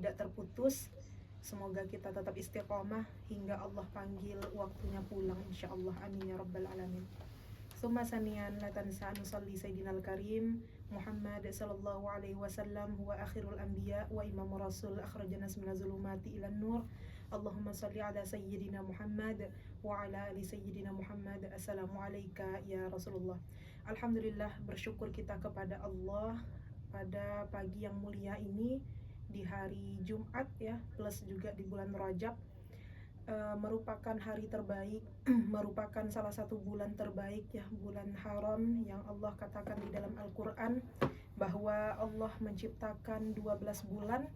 tidak terputus. Semoga kita tetap istiqomah hingga Allah panggil waktunya pulang insyaallah. Amin ya rabbal alamin. Summa saniyan la tansa nusalli sayyidinal karim Muhammad sallallahu alaihi wasallam huwa akhirul anbiya wa imamur rasul akhrajana minaz zulumati ilan nur. Allahumma salli ala sayyidina Muhammad wa ala ali sayyidina Muhammad. Assalamu alayka ya Rasulullah. Alhamdulillah, bersyukur kita kepada Allah pada pagi yang mulia ini di hari Jumat ya, plus juga di bulan Rajab. Merupakan hari terbaik, merupakan salah satu bulan terbaik ya, bulan haram yang Allah katakan di dalam Al-Quran bahwa Allah menciptakan 12 bulan,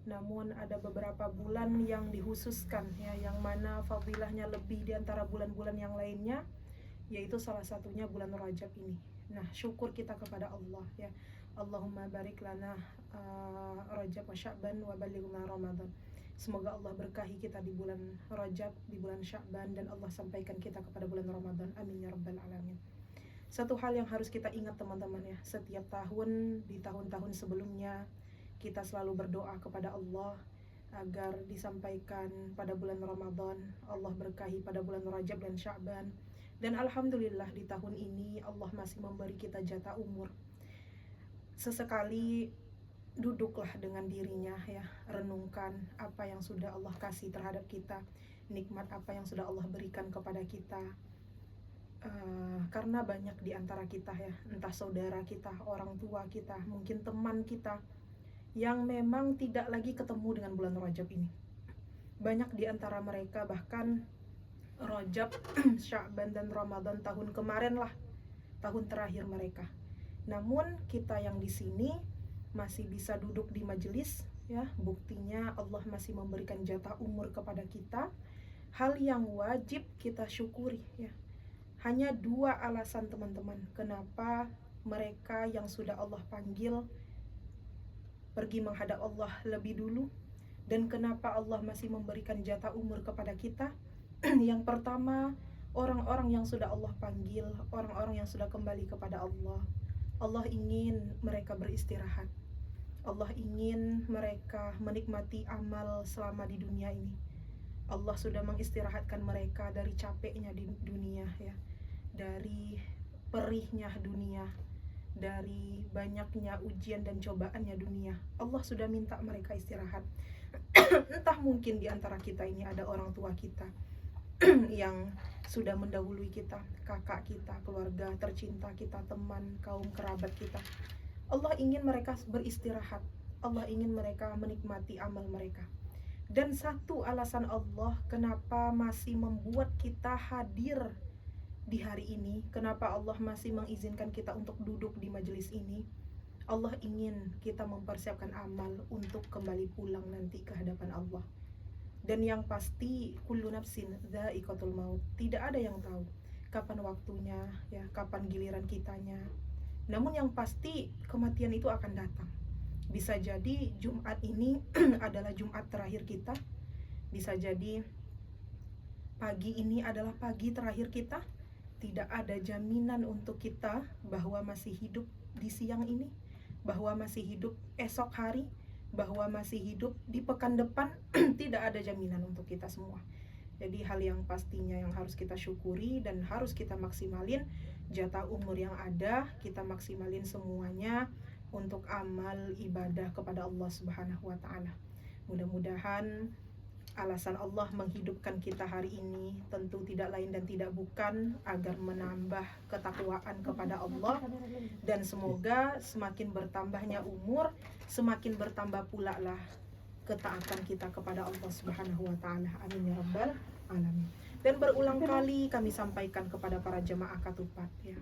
namun ada beberapa bulan yang dikhususkan ya, yang mana fadilahnya lebih di antara bulan-bulan yang lainnya, yaitu salah satunya bulan Rajab ini. Nah, syukur kita kepada Allah ya. Allahumma barik lana Rajab wa Sya'ban wa balighna Ramadan. Semoga Allah berkahi kita di bulan Rajab, di bulan Sya'ban, dan Allah sampaikan kita kepada bulan Ramadan. Amin ya rabbal alamin. Satu hal yang harus kita ingat teman-teman ya, setiap tahun, di tahun-tahun sebelumnya kita selalu berdoa kepada Allah agar disampaikan pada bulan Ramadan, Allah berkahi pada bulan Rajab dan Sya'ban. Dan alhamdulillah di tahun ini Allah masih memberi kita jatah umur. Sesekali duduklah dengan dirinya ya, renungkan apa yang sudah Allah kasih terhadap kita, nikmat apa yang sudah Allah berikan kepada kita. Karena banyak di antara kita ya, entah saudara kita, orang tua kita, mungkin teman kita yang memang tidak lagi ketemu dengan bulan Rajab ini. Banyak di antara mereka bahkan Rajab, Sya'ban dan Ramadan tahun kemarin lah, tahun terakhir mereka. Namun kita yang di sini masih bisa duduk di majelis ya, buktinya Allah masih memberikan jatah umur kepada kita. Hal yang wajib kita syukuri ya. Hanya dua alasan teman-teman kenapa mereka yang sudah Allah panggil pergi menghadap Allah lebih dulu, dan kenapa Allah masih memberikan jatah umur kepada kita. Yang pertama, orang-orang yang sudah Allah panggil, orang-orang yang sudah kembali kepada Allah, Allah ingin mereka beristirahat. Allah ingin mereka menikmati amal selama di dunia ini. Allah sudah mengistirahatkan mereka dari capeknya di dunia ya, dari perihnya dunia, dari banyaknya ujian dan cobaannya dunia. Allah sudah minta mereka istirahat. Entah mungkin di antara kita ini ada orang tua kita yang sudah mendahului kita, kakak kita, keluarga tercinta kita, teman, kaum kerabat kita. Allah ingin mereka beristirahat. Allah ingin mereka menikmati amal mereka. Dan satu alasan Allah kenapa masih membuat kita hadir di hari ini, kenapa Allah masih mengizinkan kita untuk duduk di majelis ini, Allah ingin kita mempersiapkan amal untuk kembali pulang nanti ke hadapan Allah. Dan yang pasti, kullu nafsin dha'iqatul maut. Tidak ada yang tahu kapan waktunya ya, kapan giliran kitanya. Namun yang pasti kematian itu akan datang. Bisa jadi Jumat ini adalah Jumat terakhir kita. Bisa jadi pagi ini adalah pagi terakhir kita. Tidak ada jaminan untuk kita bahwa masih hidup di siang ini, bahwa masih hidup esok hari, bahwa masih hidup di pekan depan. Tidak ada jaminan untuk kita semua. Jadi hal yang pastinya yang harus kita syukuri dan harus kita maksimalin jatah umur yang ada, kita maksimalin semuanya untuk amal ibadah kepada Allah Subhanahu wa taala. Mudah-mudahan alasan Allah menghidupkan kita hari ini tentu tidak lain dan tidak bukan agar menambah ketakwaan kepada Allah, dan semoga semakin bertambahnya umur, semakin bertambah pula lah ketaatan kita kepada Allah Subhanahu wa taala. Amin ya rabbal alamin. Dan berulang kali kami sampaikan kepada para jemaah Katupat ya,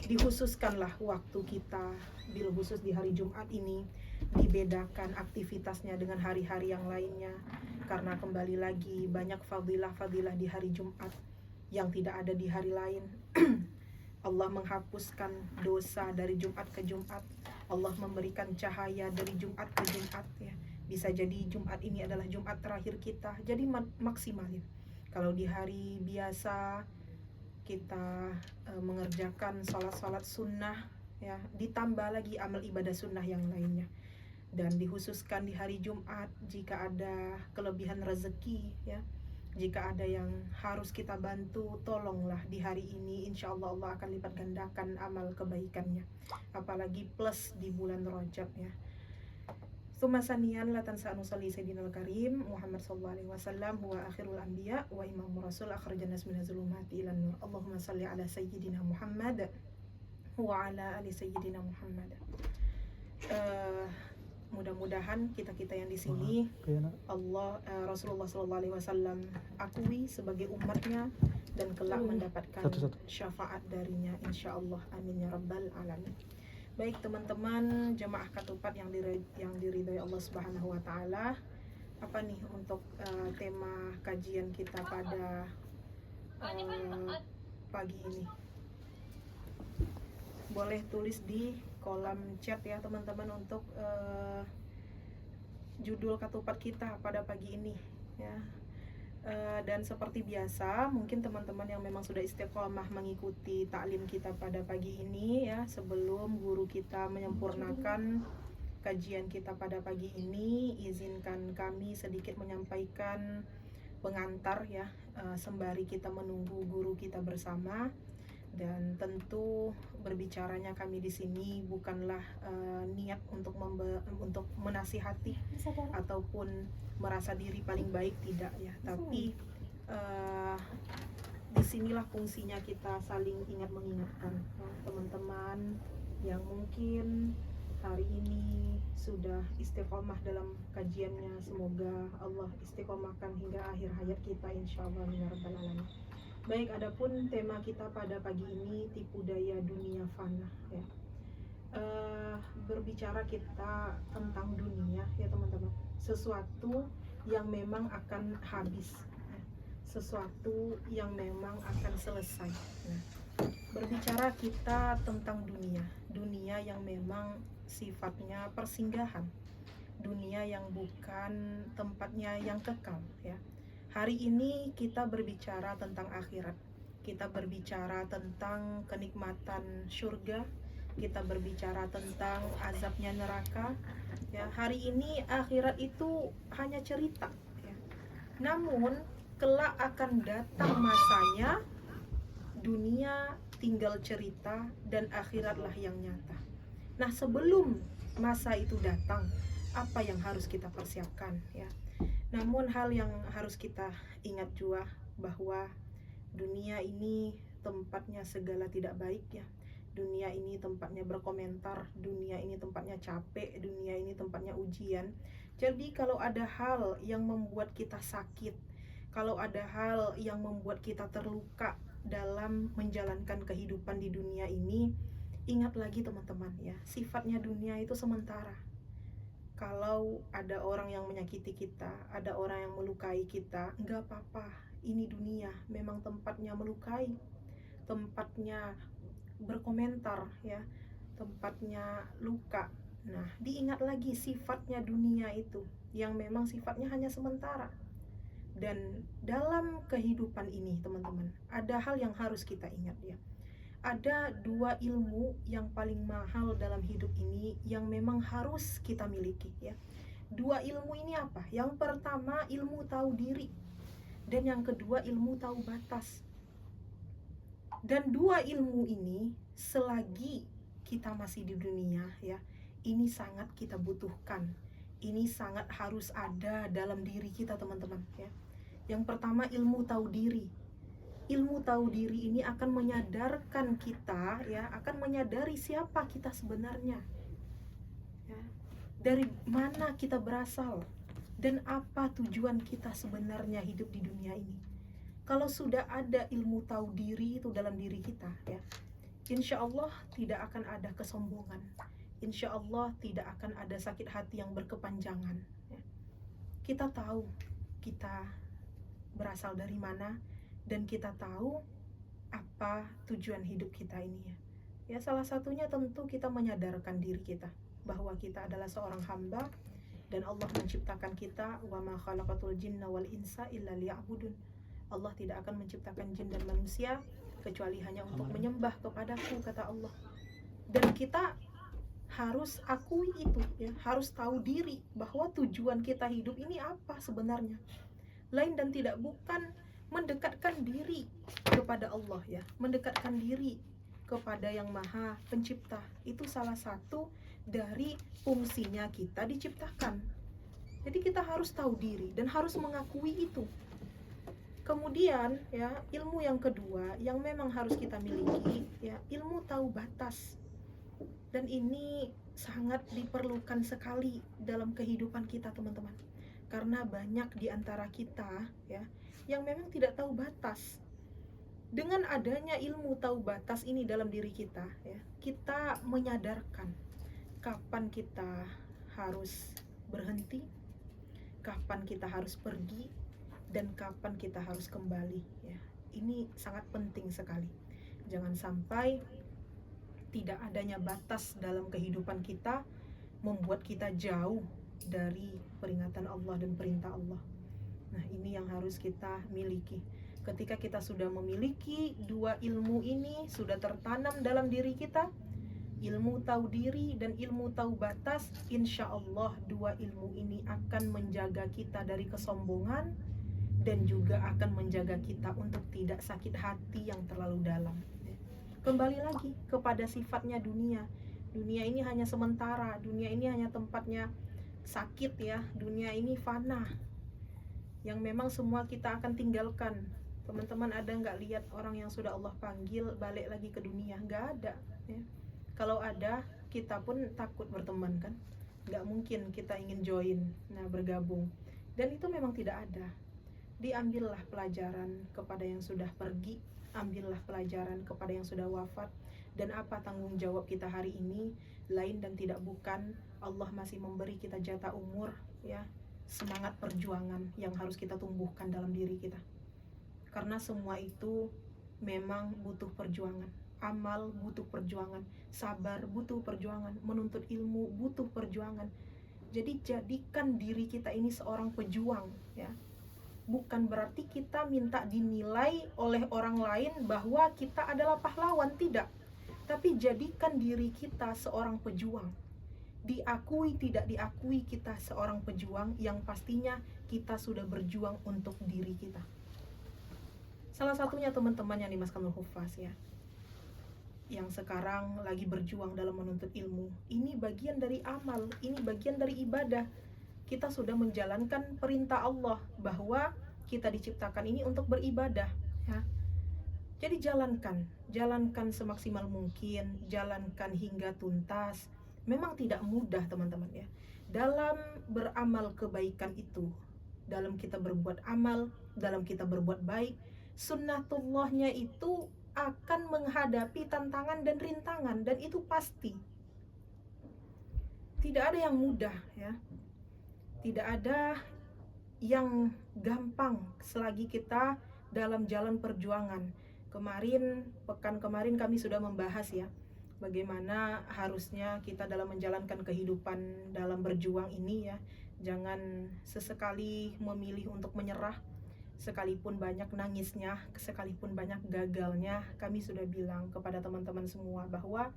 dikhususkanlah waktu kita, bil khusus di hari Jumat ini, dibedakan aktivitasnya dengan hari-hari yang lainnya, karena kembali lagi banyak fadilah-fadilah di hari Jumat yang tidak ada di hari lain. Allah menghapuskan dosa dari Jumat ke Jumat. Allah memberikan cahaya dari Jumat ke Jumat ya. Bisa jadi Jumat ini adalah Jumat terakhir kita, jadi maksimalin. Kalau di hari biasa kita mengerjakan sholat-sholat sunnah ya, ditambah lagi amal ibadah sunnah yang lainnya. dan dikhususkan di hari Jumat jika ada kelebihan rezeki ya, jika ada yang harus kita bantu, tolonglah di hari ini, insya Allah Allah akan lipat gandakan amal kebaikannya, apalagi plus di bulan Rajab ya. Tsumma saniyan la tansa nusalli sayyidinal karim Muhammad sallallahu alaihi wasallam huwa akhirul anbiya wa imamur rasul akhrajan nas minaz zulumati ilan nur. Allahumma salli ala sayyidina Muhammad wa ala ali sayyidina Muhammad. Mudah-mudahan kita-kita yang di sini Rasulullah sallallahu alaihi wasallam akui sebagai umatnya dan kelak mendapatkan syafaat darinya insyaallah, amin ya rabbal alamin. Baik teman-teman jemaah Ketupat yang diridhai Allah Subhanahu wa taala, apa nih untuk tema kajian kita pada pagi ini? Boleh tulis di kolom chat ya teman-teman untuk judul Ketupat kita pada pagi ini ya. Dan seperti biasa, mungkin teman-teman yang memang sudah istiqomah mengikuti taklim kita pada pagi ini ya, sebelum guru kita menyempurnakan kajian kita pada pagi ini, izinkan kami sedikit menyampaikan pengantar ya, sembari kita menunggu guru kita bersama. Dan tentu berbicaranya kami di sini bukanlah niat untuk menasihati ataupun merasa diri paling baik, tidak ya, tapi disinilah fungsinya kita saling ingat mengingatkan ya, teman-teman yang mungkin hari ini sudah istiqomah dalam kajiannya, semoga Allah istiqomahkan hingga akhir hayat kita insyaallah ya rabbal alamin. Baik, adapun tema kita pada pagi ini tipu daya dunia fana ya. Berbicara kita tentang dunia ya teman-teman, sesuatu yang memang akan habis ya. Sesuatu yang memang akan selesai ya. Berbicara kita tentang dunia yang memang sifatnya persinggahan, dunia yang bukan tempatnya yang kekal ya. Hari ini kita berbicara tentang akhirat, kita berbicara tentang kenikmatan surga, kita berbicara tentang azabnya neraka ya. Hari ini akhirat itu hanya cerita ya. Namun kelak akan datang masanya dunia tinggal cerita dan akhiratlah yang nyata. Nah, sebelum masa itu datang, apa yang harus kita persiapkan ya? Namun hal yang harus kita ingat juga bahwa dunia ini tempatnya segala tidak baik ya. Dunia ini tempatnya berkomentar, dunia ini tempatnya capek, dunia ini tempatnya ujian. Jadi kalau ada hal yang membuat kita sakit, kalau ada hal yang membuat kita terluka dalam menjalankan kehidupan di dunia ini, ingat lagi teman-teman ya, sifatnya dunia itu sementara. Kalau ada orang yang menyakiti kita, ada orang yang melukai kita, enggak apa-apa. Ini dunia, memang tempatnya melukai, tempatnya berkomentar ya, tempatnya luka. Nah, diingat lagi sifatnya dunia itu, yang memang sifatnya hanya sementara. Dan dalam kehidupan ini teman-teman, ada hal yang harus kita ingat ya. Ada dua ilmu yang paling mahal dalam hidup ini yang memang harus kita miliki ya. Dua ilmu ini apa? Yang pertama ilmu tahu diri, dan yang kedua ilmu tahu batas. Dan dua ilmu ini selagi kita masih di dunia ya, ini sangat kita butuhkan. Ini sangat harus ada dalam diri kita teman-teman ya. Yang pertama ilmu tahu diri. Ilmu tahu diri ini akan menyadarkan kita ya, akan menyadari siapa kita sebenarnya ya, dari mana kita berasal dan apa tujuan kita sebenarnya hidup di dunia ini. Kalau sudah ada ilmu tahu diri itu dalam diri kita ya, insya Allah tidak akan ada kesombongan, insya Allah tidak akan ada sakit hati yang berkepanjangan ya. Kita tahu kita berasal dari mana, dan kita tahu apa tujuan hidup kita ini ya. Ya, salah satunya tentu kita menyadarkan diri kita bahwa kita adalah seorang hamba dan Allah menciptakan kita, wa ma khalaqatul jinna wal insa illa liya'budun. Allah tidak akan menciptakan jin dan manusia kecuali hanya untuk menyembah kepadaku, kata Allah. Dan kita harus akui itu ya, harus tahu diri bahwa tujuan kita hidup ini apa sebenarnya. Lain dan tidak bukan mendekatkan diri kepada Allah ya, mendekatkan diri kepada yang Maha Pencipta. Itu salah satu dari fungsinya kita diciptakan. Jadi kita harus tahu diri dan harus mengakui itu. Kemudian ya, ilmu yang kedua yang memang harus kita miliki ya, ilmu tahu batas. Dan ini sangat diperlukan sekali dalam kehidupan kita, teman-teman. Karena banyak di antara kita ya yang memang tidak tahu batas. Dengan adanya ilmu tahu batas ini dalam diri kita ya, kita menyadarkan kapan kita harus berhenti, kapan kita harus pergi, dan kapan kita harus kembali ya. Ini sangat penting sekali. Jangan sampai tidak adanya batas dalam kehidupan kita membuat kita jauh dari peringatan Allah dan perintah Allah. Nah, ini yang harus kita miliki. Ketika kita sudah memiliki dua ilmu ini, sudah tertanam dalam diri kita, ilmu tahu diri dan ilmu tahu batas, insya Allah dua ilmu ini akan menjaga kita dari kesombongan dan juga akan menjaga kita untuk tidak sakit hati yang terlalu dalam. Kembali lagi kepada sifatnya dunia. Dunia ini hanya sementara, dunia ini hanya tempatnya sakit ya, dunia ini fana, yang memang semua kita akan tinggalkan. Teman-teman ada nggak lihat orang yang sudah Allah panggil balik lagi ke dunia? Nggak ada ya. Kalau ada, kita pun takut berteman kan, nggak mungkin kita ingin join, bergabung. Dan itu memang tidak ada. Diambillah pelajaran kepada yang sudah pergi, ambillah pelajaran kepada yang sudah wafat. Dan apa tanggung jawab kita hari ini? Lain dan tidak bukan, Allah masih memberi kita jatah umur ya, semangat perjuangan yang harus kita tumbuhkan dalam diri kita. Karena semua itu memang butuh perjuangan. Amal butuh perjuangan, sabar butuh perjuangan, menuntut ilmu butuh perjuangan. Jadi jadikan diri kita ini seorang pejuang ya. Bukan berarti kita minta dinilai oleh orang lain bahwa kita adalah pahlawan, tidak. Tapi jadikan diri kita seorang pejuang. Diakui tidak diakui kita seorang pejuang, yang pastinya kita sudah berjuang untuk diri kita. Salah satunya teman-teman yang di Maskanul Hufaz ya, yang sekarang lagi berjuang dalam menuntut ilmu. Ini bagian dari amal, ini bagian dari ibadah. Kita sudah menjalankan perintah Allah bahwa kita diciptakan ini untuk beribadah ya. Jadi jalankan semaksimal mungkin, jalankan hingga tuntas. Memang tidak mudah teman-teman ya, dalam beramal kebaikan itu, dalam kita berbuat amal, dalam kita berbuat baik, sunnatullahnya itu akan menghadapi tantangan dan rintangan, dan itu pasti. Tidak ada yang mudah ya, tidak ada yang gampang selagi kita dalam jalan perjuangan. Pekan kemarin kami sudah membahas ya, bagaimana harusnya kita dalam menjalankan kehidupan dalam berjuang ini ya. Jangan sesekali memilih untuk menyerah, sekalipun banyak nangisnya, sekalipun banyak gagalnya. Kami sudah bilang kepada teman-teman semua bahwa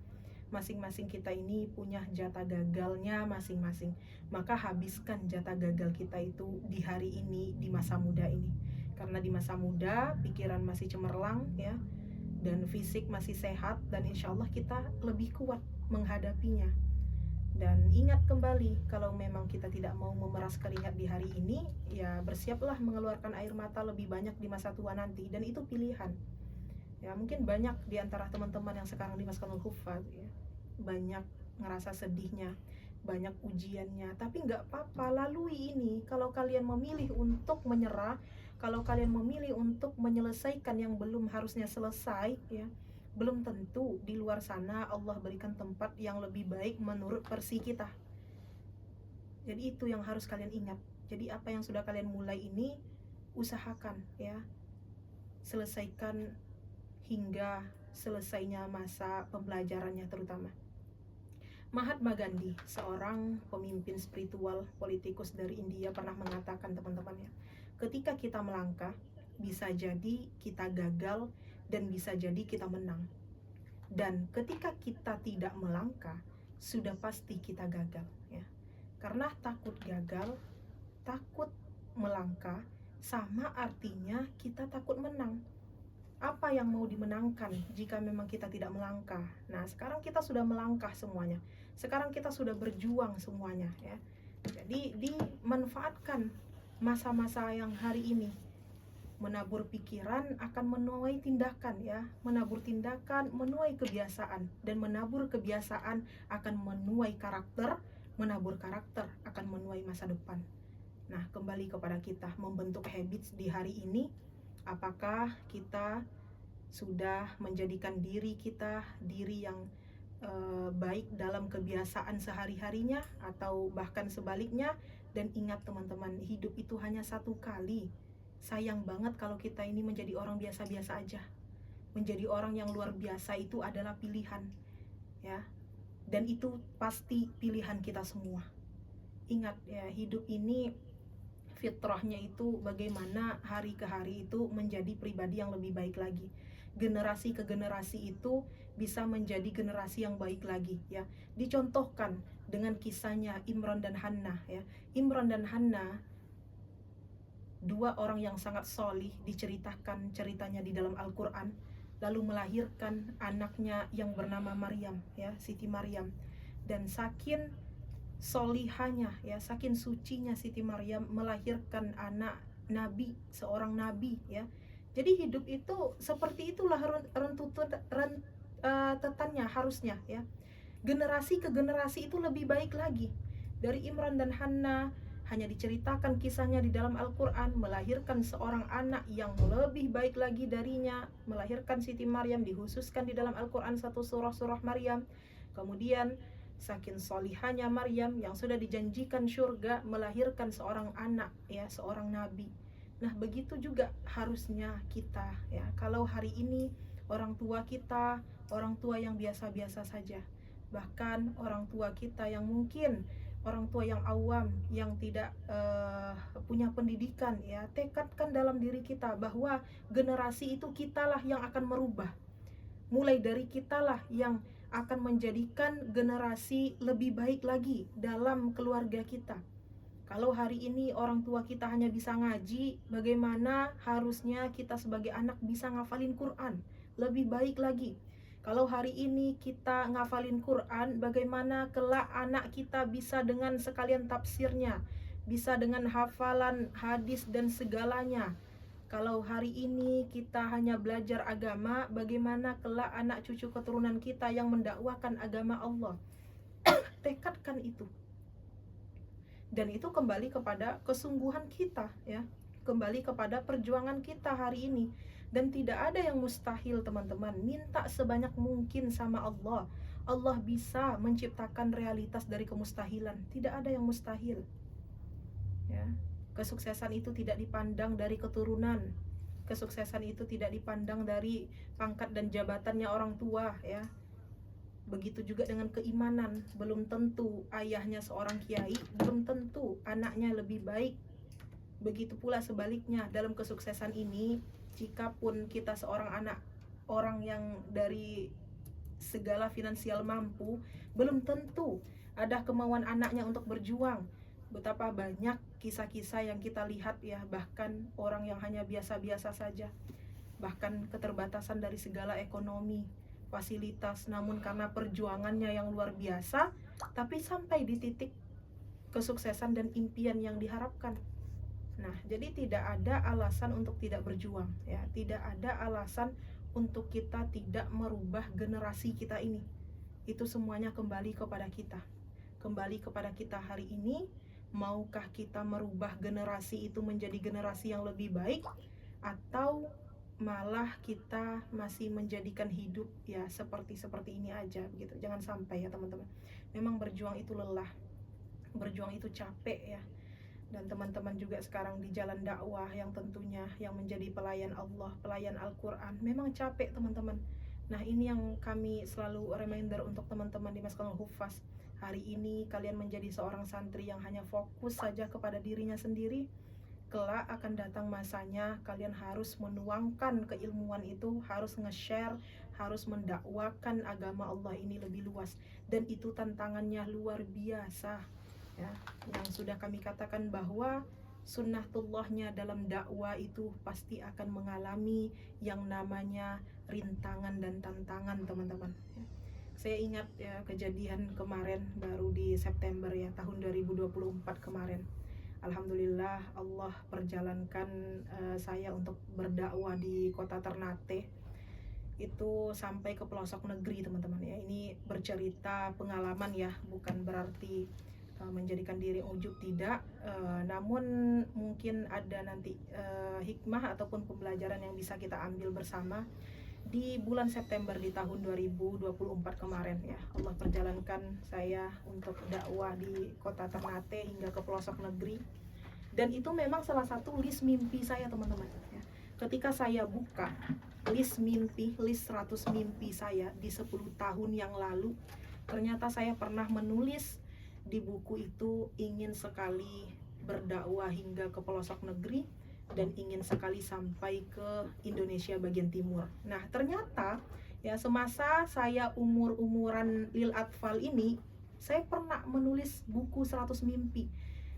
masing-masing kita ini punya jatah gagalnya masing-masing. Maka habiskan jatah gagal kita itu di hari ini, di masa muda ini. Karena di masa muda pikiran masih cemerlang ya, dan fisik masih sehat, dan insya Allah kita lebih kuat menghadapinya. Dan ingat kembali, kalau memang kita tidak mau memeras keringat di hari ini, ya bersiaplah mengeluarkan air mata lebih banyak di masa tua nanti. Dan itu pilihan ya. Mungkin banyak di antara teman-teman yang sekarang di Maskanul Hufaz ya, banyak ngerasa sedihnya, banyak ujiannya, tapi nggak apa-apa, lalui ini. Kalau kalian memilih untuk menyerah, kalau kalian memilih untuk menyelesaikan yang belum harusnya selesai ya, belum tentu di luar sana Allah berikan tempat yang lebih baik menurut versi kita. Jadi itu yang harus kalian ingat. Jadi apa yang sudah kalian mulai ini, usahakan ya, selesaikan hingga selesainya masa pembelajarannya terutama. Mahatma Gandhi, seorang pemimpin spiritual politikus dari India, pernah mengatakan teman-teman ya, ketika kita melangkah, bisa jadi kita gagal dan bisa jadi kita menang. Dan ketika kita tidak melangkah, sudah pasti kita gagal ya. Karena takut gagal, takut melangkah sama artinya kita takut menang. Apa yang mau dimenangkan jika memang kita tidak melangkah? Nah, sekarang kita sudah melangkah semuanya. Sekarang kita sudah berjuang semuanya ya. Jadi dimanfaatkan masa-masa yang hari ini. Menabur pikiran akan menuai tindakan ya. Menabur tindakan menuai kebiasaan, dan menabur kebiasaan akan menuai karakter. Menabur karakter akan menuai masa depan. Nah, kembali kepada kita membentuk habits di hari ini. Apakah kita sudah menjadikan diri kita diri yang baik dalam kebiasaan sehari-harinya, atau bahkan sebaliknya? Dan ingat teman-teman, hidup itu hanya satu kali. Sayang banget kalau kita ini menjadi orang biasa-biasa aja. Menjadi orang yang luar biasa itu adalah pilihan ya, dan itu pasti pilihan kita semua. Ingat ya, hidup ini fitrahnya itu bagaimana hari ke hari itu menjadi pribadi yang lebih baik lagi. Generasi ke generasi itu bisa menjadi generasi yang baik lagi ya. Dicontohkan dengan kisahnya Imran dan Hannah ya. Imran dan Hannah, dua orang yang sangat solih, diceritakan ceritanya di dalam Al-Quran, lalu melahirkan anaknya yang bernama Maryam ya, Siti Maryam. Dan saking solihanya ya, saking sucinya Siti Maryam melahirkan anak nabi, seorang nabi ya. Jadi hidup itu seperti itulah rentetannya harusnya ya. Generasi ke generasi itu lebih baik lagi. Dari Imran dan Hannah hanya diceritakan kisahnya di dalam Al-Quran, melahirkan seorang anak yang lebih baik lagi darinya, melahirkan Siti Maryam, dihususkan di dalam Al-Quran satu surah Maryam. Kemudian saking solihanya Maryam yang sudah dijanjikan surga, melahirkan seorang anak ya, seorang nabi. Nah, begitu juga harusnya kita ya. Kalau hari ini orang tua kita, orang tua yang biasa-biasa saja, bahkan orang tua kita yang mungkin orang tua yang awam, yang tidak punya pendidikan ya, tekadkan dalam diri kita bahwa generasi itu kitalah yang akan merubah. Mulai dari kitalah yang akan menjadikan generasi lebih baik lagi dalam keluarga kita. Kalau hari ini orang tua kita hanya bisa ngaji, bagaimana harusnya kita sebagai anak bisa ngafalin Quran lebih baik lagi. Kalau hari ini kita ngafalin Quran, bagaimana kelak anak kita bisa dengan sekalian tafsirnya, bisa dengan hafalan hadis dan segalanya. Kalau hari ini kita hanya belajar agama, bagaimana kelak anak cucu keturunan kita yang mendakwakan agama Allah. Tekadkan itu. Dan itu kembali kepada kesungguhan kita ya. Kembali kepada perjuangan kita hari ini. Dan tidak ada yang mustahil teman-teman. Minta sebanyak mungkin sama Allah. Allah bisa menciptakan realitas dari kemustahilan. Tidak ada yang mustahil ya. Kesuksesan itu tidak dipandang dari keturunan. Kesuksesan itu tidak dipandang dari pangkat dan jabatannya orang tua ya. Begitu juga dengan keimanan. Belum tentu ayahnya seorang kiai, belum tentu anaknya lebih baik. Begitu pula sebaliknya dalam kesuksesan ini, jikapun kita seorang anak orang yang dari segala finansial mampu, belum tentu ada kemauan anaknya untuk berjuang. Betapa banyak kisah-kisah yang kita lihat ya, bahkan orang yang hanya biasa-biasa saja, bahkan keterbatasan dari segala ekonomi, fasilitas, namun karena perjuangannya yang luar biasa, tapi sampai di titik kesuksesan dan impian yang diharapkan. Nah, jadi tidak ada alasan untuk tidak berjuang ya, tidak ada alasan untuk kita tidak merubah generasi kita ini. Itu semuanya kembali kepada kita. Kembali kepada kita hari ini. Maukah kita merubah generasi itu menjadi generasi yang lebih baik, atau malah kita masih menjadikan hidup ya seperti ini aja begitu. Jangan sampai ya teman-teman. Memang berjuang itu lelah, berjuang itu capek ya. Dan teman-teman juga sekarang di jalan dakwah yang tentunya yang menjadi pelayan Allah, pelayan Al-Quran, memang capek teman-teman. Nah, ini yang kami selalu reminder untuk teman-teman di Maskanul Huffaz. Hari ini kalian menjadi seorang santri yang hanya fokus saja kepada dirinya sendiri, kelak akan datang masanya kalian harus menuangkan keilmuan itu, harus nge-share, harus mendakwakan agama Allah ini lebih luas, dan itu tantangannya luar biasa ya. Yang sudah kami katakan bahwa sunnatullahnya dalam dakwah itu pasti akan mengalami yang namanya rintangan dan tantangan, teman-teman ya. Saya ingat ya kejadian kemarin baru di September ya, tahun 2024 kemarin. Alhamdulillah Allah perjalankan saya untuk berdakwah di kota Ternate itu sampai ke pelosok negeri, teman-teman ya. Ini bercerita pengalaman ya, bukan berarti menjadikan diri ujub, tidak. Namun mungkin ada nanti hikmah ataupun pembelajaran yang bisa kita ambil bersama di bulan September di tahun 2024 kemarin ya. Allah perjalankan saya untuk dakwah di kota Ternate hingga ke pelosok negeri, dan itu memang salah satu list mimpi saya, teman-teman ya. Ketika saya buka list mimpi, list 100 mimpi saya di 10 tahun yang lalu, ternyata saya pernah menulis di buku itu ingin sekali berdakwah hingga ke pelosok negeri dan ingin sekali sampai ke Indonesia bagian timur. Nah, ternyata ya semasa saya umuran lil atfal ini, saya pernah menulis buku 100 mimpi.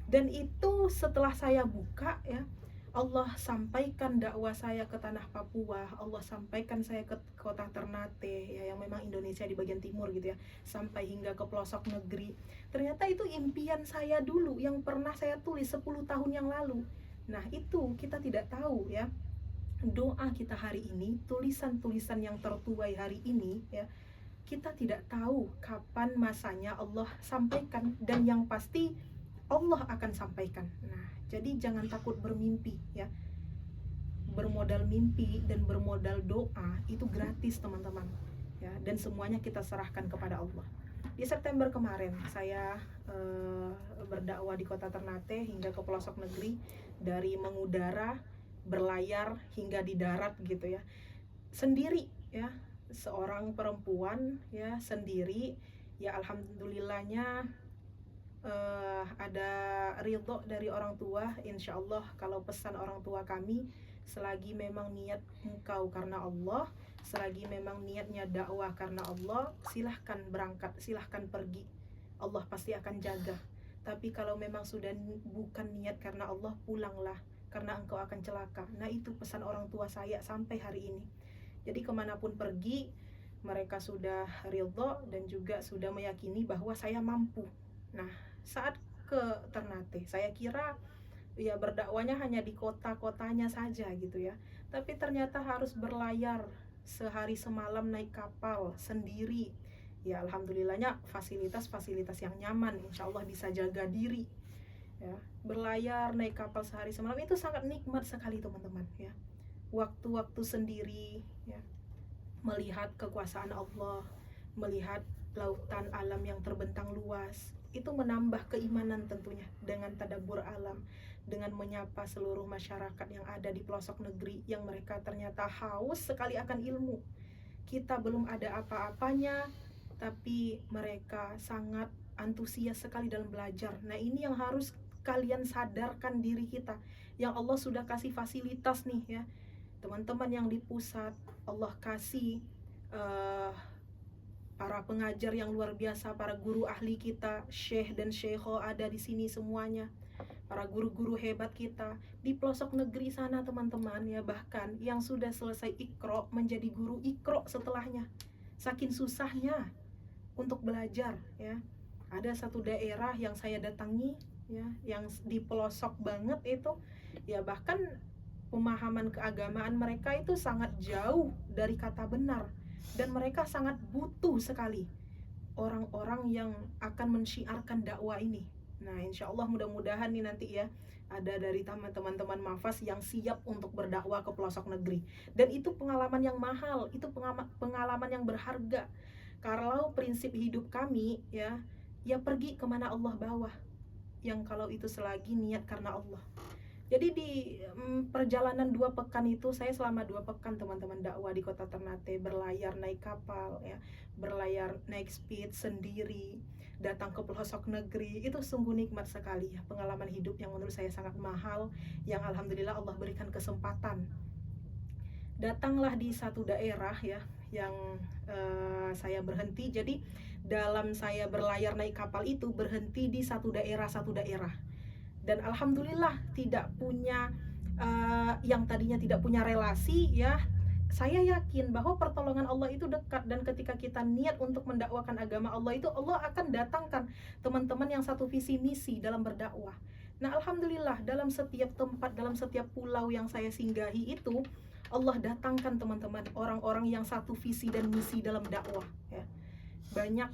Dan itu setelah saya buka ya, Allah sampaikan dakwah saya ke tanah Papua, Allah sampaikan saya ke kota Ternate ya, yang memang Indonesia di bagian timur gitu ya, sampai hingga ke pelosok negeri. Ternyata itu impian saya dulu yang pernah saya tulis 10 tahun yang lalu. Nah, itu kita tidak tahu ya, doa kita hari ini, tulisan-tulisan yang tertuai hari ini ya, kita tidak tahu kapan masanya Allah sampaikan, dan yang pasti Allah akan sampaikan. Nah, jadi jangan takut bermimpi ya. Bermodal mimpi dan bermodal doa itu gratis, teman-teman ya, dan semuanya kita serahkan kepada Allah. Di September kemarin saya berdakwah di kota Ternate hingga ke pelosok negeri, dari mengudara, berlayar hingga di darat gitu ya, sendiri ya, seorang perempuan ya, sendiri ya. Alhamdulillahnya ada ridho dari orang tua. Insya Allah kalau pesan orang tua kami, selagi memang niat engkau karena Allah, selagi memang niatnya dakwah karena Allah, silahkan berangkat, silahkan pergi, Allah pasti akan jaga. Tapi kalau memang sudah bukan niat karena Allah, pulanglah, karena engkau akan celaka. Nah, itu pesan orang tua saya sampai hari ini. Jadi kemanapun pergi, mereka sudah ridho dan juga sudah meyakini bahwa saya mampu. Nah, saat ke Ternate, saya kira ya berdakwanya hanya di kota-kotanya saja gitu ya, tapi ternyata harus berlayar sehari semalam naik kapal sendiri ya. Alhamdulillahnya fasilitas-fasilitas yang nyaman, insya Allah bisa jaga diri ya. Berlayar naik kapal sehari semalam itu sangat nikmat sekali, teman-teman ya. Waktu-waktu sendiri ya, melihat kekuasaan Allah, melihat lautan alam yang terbentang luas, itu menambah keimanan tentunya, dengan tadabbur alam, dengan menyapa seluruh masyarakat yang ada di pelosok negeri yang mereka ternyata haus sekali akan ilmu. Kita belum ada apa-apanya, tapi mereka sangat antusias sekali dalam belajar. Nah, ini yang harus kalian sadarkan diri kita, yang Allah sudah kasih fasilitas nih ya, teman-teman yang di pusat. Allah kasih para pengajar yang luar biasa, para guru ahli kita, syekh dan syekho ada di sini semuanya, para guru-guru hebat kita di pelosok negeri sana, teman-teman ya. Bahkan yang sudah selesai ikro menjadi guru ikro setelahnya, saking susahnya untuk belajar ya. Ada satu daerah yang saya datangi ya, yang di pelosok banget itu ya, bahkan pemahaman keagamaan mereka itu sangat jauh dari kata benar, dan mereka sangat butuh sekali orang-orang yang akan mensyiarkan dakwah ini. Nah, insya Allah mudah-mudahan nih nanti ya, ada dari teman-teman Mafas yang siap untuk berdakwah ke pelosok negeri. Dan itu pengalaman yang mahal, itu pengalaman yang berharga. Kalau prinsip hidup kami ya, ya pergi kemana Allah bawa, yang kalau itu selagi niat karena Allah. Jadi di perjalanan 2 pekan itu, saya selama 2 pekan teman-teman dakwah di kota Ternate, berlayar naik kapal ya, berlayar naik speed sendiri, datang ke pelosok negeri, itu sungguh nikmat sekali ya, pengalaman hidup yang menurut saya sangat mahal, yang alhamdulillah Allah berikan kesempatan. Datanglah di satu daerah ya, yang saya berhenti. Jadi dalam saya berlayar naik kapal itu berhenti di satu daerah, dan alhamdulillah tidak punya yang tadinya tidak punya relasi ya, saya yakin bahwa pertolongan Allah itu dekat, dan ketika kita niat untuk mendakwakan agama Allah itu, Allah akan datangkan teman-teman yang satu visi misi dalam berdakwah. Nah alhamdulillah, dalam setiap tempat, dalam setiap pulau yang saya singgahi itu, Allah datangkan teman-teman orang-orang yang satu visi dan misi dalam dakwah ya. Banyak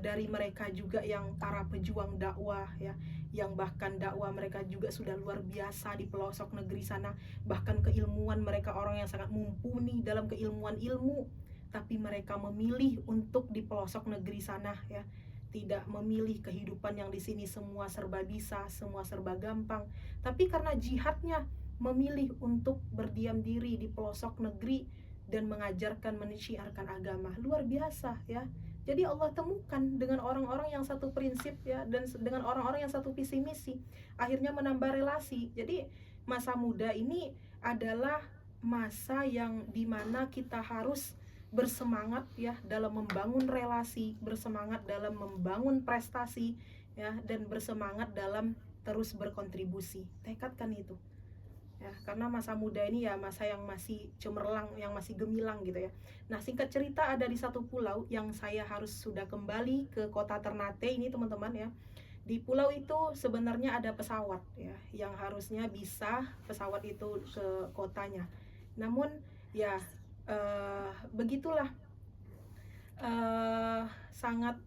dari mereka juga yang para pejuang dakwah ya, yang bahkan dakwah mereka juga sudah luar biasa di pelosok negeri sana, bahkan keilmuan mereka orang yang sangat mumpuni dalam keilmuan ilmu, tapi mereka memilih untuk di pelosok negeri sana ya, tidak memilih kehidupan yang di sini semua serba bisa, semua serba gampang, tapi karena jihadnya memilih untuk berdiam diri di pelosok negeri dan mengajarkan, menciarkan agama. Luar biasa ya. Jadi Allah temukan dengan orang-orang yang satu prinsip ya, dan dengan orang-orang yang satu visi misi, akhirnya menambah relasi. Jadi masa muda ini adalah masa yang dimana kita harus bersemangat ya dalam membangun relasi, bersemangat dalam membangun prestasi ya, dan bersemangat dalam terus berkontribusi. Tekadkan itu ya, karena masa muda ini ya masa yang masih cemerlang, yang masih gemilang gitu ya. Nah singkat cerita, ada di satu pulau yang saya harus sudah kembali ke kota Ternate ini teman-teman ya. Di pulau itu sebenarnya ada pesawat ya, yang harusnya bisa pesawat itu ke kotanya. Namun ya begitulah, sangat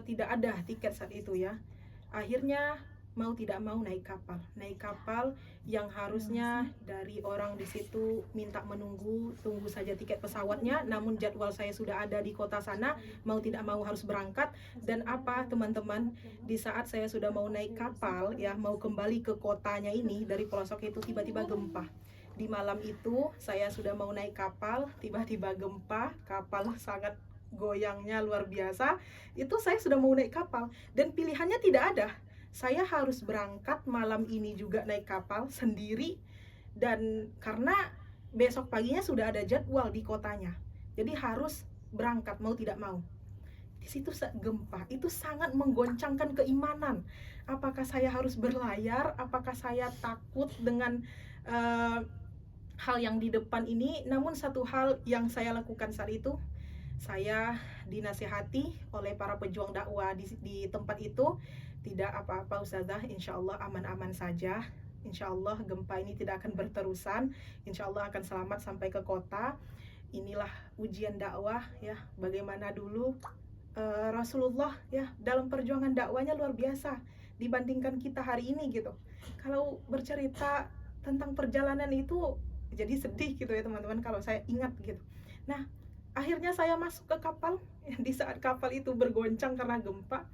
tidak ada tiket saat itu ya. Akhirnya mau tidak mau naik kapal yang harusnya dari orang di situ minta tunggu saja tiket pesawatnya, namun jadwal saya sudah ada di kota sana, mau tidak mau harus berangkat. Dan apa teman-teman, di saat saya sudah mau naik kapal ya, mau kembali ke kotanya ini dari pelosok itu, tiba-tiba gempa. Di malam itu saya sudah mau naik kapal, tiba-tiba gempa, kapal sangat goyangnya luar biasa. Itu saya sudah mau naik kapal dan pilihannya tidak ada. Saya harus berangkat malam ini juga naik kapal sendiri, dan karena besok paginya sudah ada jadwal di kotanya, jadi harus berangkat mau tidak mau. Di situ gempa itu sangat menggoncangkan keimanan. Apakah saya harus berlayar? Apakah saya takut dengan hal yang di depan ini? Namun satu hal yang saya lakukan saat itu, saya dinasihati oleh para pejuang dakwah di tempat itu, tidak apa-apa Ustazah, insya Allah aman-aman saja, insya Allah gempa ini tidak akan berterusan, insya Allah akan selamat sampai ke kota. Inilah ujian dakwah ya, bagaimana dulu Rasulullah ya dalam perjuangan dakwanya luar biasa dibandingkan kita hari ini gitu. Kalau bercerita tentang perjalanan itu jadi sedih gitu ya teman-teman kalau saya ingat gitu. Nah akhirnya saya masuk ke kapal, di saat kapal itu bergoncang karena gempa,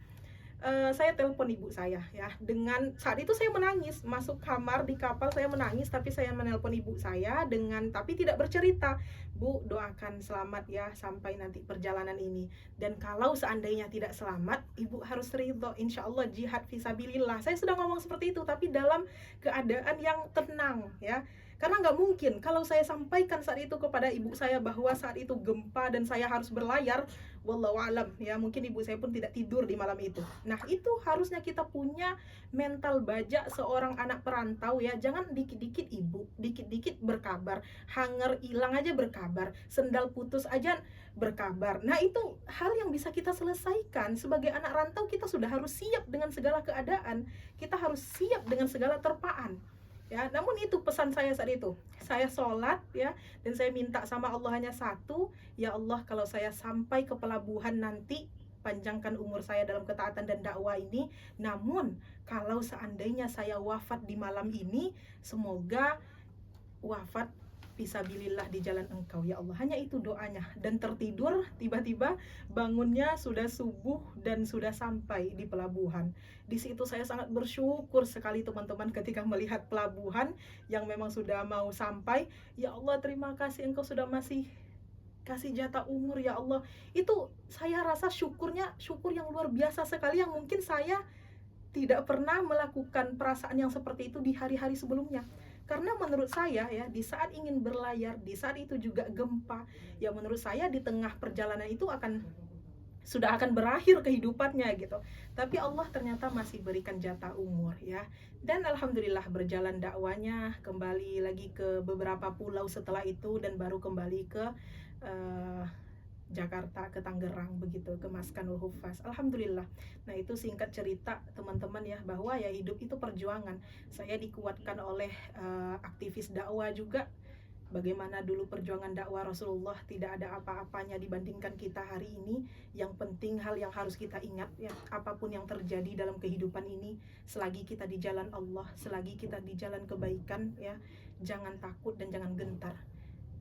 saya telepon ibu saya ya, dengan saat itu saya menangis, masuk kamar di kapal saya menangis, tapi saya menelpon ibu saya dengan, tapi tidak bercerita, Bu doakan selamat ya sampai nanti perjalanan ini, dan kalau seandainya tidak selamat, ibu harus ridho, insya Allah jihad fisabilillah. Saya sudah ngomong seperti itu, tapi dalam keadaan yang tenang ya, karena nggak mungkin kalau saya sampaikan saat itu kepada ibu saya bahwa saat itu gempa dan saya harus berlayar, wallahu alam ya, mungkin ibu saya pun tidak tidur di malam itu. Nah itu harusnya kita punya mental baja seorang anak perantau ya, jangan dikit-dikit ibu, dikit-dikit berkabar, hanger hilang aja berkabar, sendal putus aja berkabar. Nah itu hal yang bisa kita selesaikan. Sebagai anak rantau kita sudah harus siap dengan segala keadaan, kita harus siap dengan segala terpaan ya. Namun itu pesan saya saat itu, saya sholat ya, dan saya minta sama Allah hanya satu, ya Allah kalau saya sampai ke pelabuhan nanti, panjangkan umur saya dalam ketaatan dan dakwah ini. Namun kalau seandainya saya wafat di malam ini, semoga wafat fisabilillah di jalan Engkau ya Allah. Hanya itu doanya, dan tertidur, tiba-tiba bangunnya sudah subuh dan sudah sampai di pelabuhan. Di situ saya sangat bersyukur sekali teman-teman ketika melihat pelabuhan yang memang sudah mau sampai. Ya Allah, terima kasih Engkau sudah masih kasih jatah umur ya Allah. Itu saya rasa syukur yang luar biasa sekali, yang mungkin saya tidak pernah melakukan perasaan yang seperti itu di hari-hari sebelumnya. Karena menurut saya ya, di saat ingin berlayar, di saat itu juga gempa, ya menurut saya di tengah perjalanan itu sudah akan berakhir kehidupannya gitu. Tapi Allah ternyata masih berikan jatah umur ya. Dan alhamdulillah berjalan dakwanya, kembali lagi ke beberapa pulau setelah itu, dan baru kembali ke uh, Jakarta, ke Tangerang begitu, ke Maskanul Huffaz. Alhamdulillah. Nah, itu singkat cerita teman-teman ya, bahwa ya hidup itu perjuangan. Saya dikuatkan oleh aktivis dakwah juga. Bagaimana dulu perjuangan dakwah Rasulullah, tidak ada apa-apanya dibandingkan kita hari ini. Yang penting hal yang harus kita ingat ya, apapun yang terjadi dalam kehidupan ini, selagi kita di jalan Allah, selagi kita di jalan kebaikan ya, jangan takut dan jangan gentar.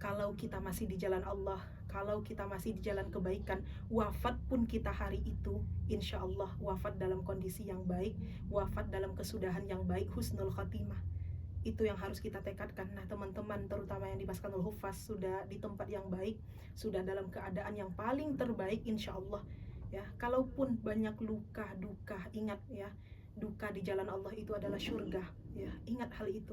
Kalau kita masih di jalan Allah, kalau kita masih di jalan kebaikan, wafat pun kita hari itu, insya Allah wafat dalam kondisi yang baik, wafat dalam kesudahan yang baik, husnul khatimah. Itu yang harus kita tekadkan. Nah teman-teman, terutama yang di Maskanul Huffaz, sudah di tempat yang baik, sudah dalam keadaan yang paling terbaik insya Allah ya. Kalaupun banyak luka, duka, ingat ya, duka di jalan Allah itu adalah surga ya, ingat hal itu.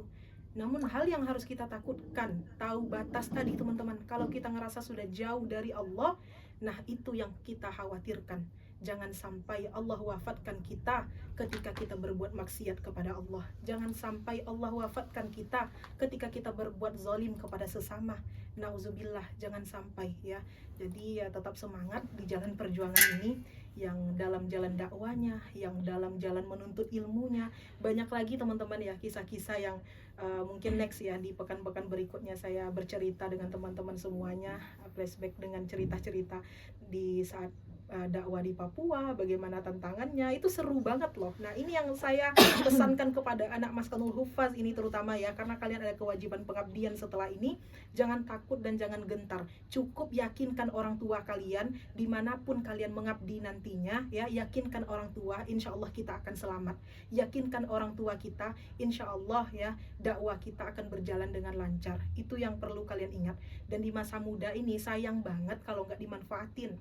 Namun hal yang harus kita takutkan, tahu batas tadi teman-teman. Kalau kita ngerasa sudah jauh dari Allah, nah itu yang kita khawatirkan. Jangan sampai Allah wafatkan kita ketika kita berbuat maksiat kepada Allah. Jangan sampai Allah wafatkan kita ketika kita berbuat zalim kepada sesama. Nauzubillah, jangan sampai ya. Jadi ya tetap semangat di jalan perjuangan ini, yang dalam jalan dakwanya, yang dalam jalan menuntut ilmunya. Banyak lagi teman-teman ya kisah-kisah yang mungkin next ya, di pekan-pekan berikutnya saya bercerita dengan teman-teman semuanya, flashback dengan cerita-cerita di saat dakwah di Papua, bagaimana tantangannya, itu seru banget loh. Nah ini yang saya pesankan kepada anak Maskanul Huffaz ini terutama ya, karena kalian ada kewajiban pengabdian setelah ini. Jangan takut dan jangan gentar, cukup yakinkan orang tua kalian, dimanapun kalian mengabdi nantinya ya, yakinkan orang tua, insya Allah kita akan selamat. Yakinkan orang tua kita, insya Allah ya, dakwah kita akan berjalan dengan lancar. Itu yang perlu kalian ingat. Dan di masa muda ini sayang banget kalau nggak dimanfaatin.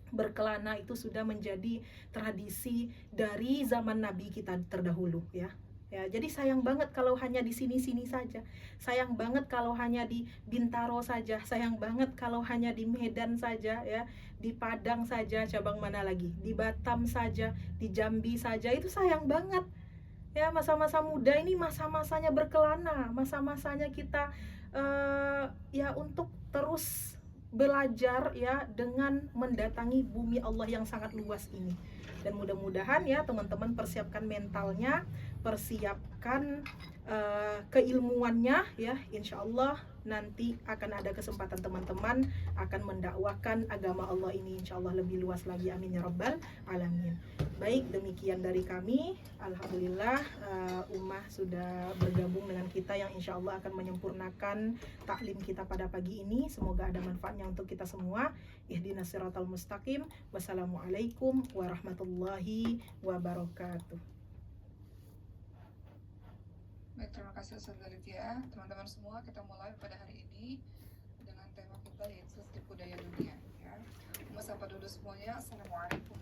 Berkelana itu sudah menjadi tradisi dari zaman Nabi kita terdahulu ya. Ya, jadi sayang banget kalau hanya di sini-sini saja. Sayang banget kalau hanya di Bintaro saja. Sayang banget kalau hanya di Medan saja ya, di Padang saja, cabang mana lagi? Di Batam saja, di Jambi saja. Itu sayang banget. Ya, masa-masa muda ini masa-masanya berkelana, masa-masanya kita ya untuk terus belajar ya, dengan mendatangi bumi Allah yang sangat luas ini. Dan mudah-mudahan ya teman-teman persiapkan mentalnya, persiapkan keilmuannya ya. Insya Allah nanti akan ada kesempatan teman-teman akan mendakwakan agama Allah ini insya Allah lebih luas lagi, amin ya rabbal alamin. Baik, demikian dari kami. Alhamdulillah Ummah sudah bergabung dengan kita, yang insya Allah akan menyempurnakan taklim kita pada pagi ini. Semoga ada manfaatnya untuk kita semua. Ihdinas siratal mustaqim. Wassalamualaikum warahmatullahi wabarakatuh. Baik, terima kasih Ustaz Zalitia. Teman-teman semua, kita mulai pada hari ini dengan tema kita yaitu tipu daya dunia ya. Sapa dulu semuanya. Assalamualaikum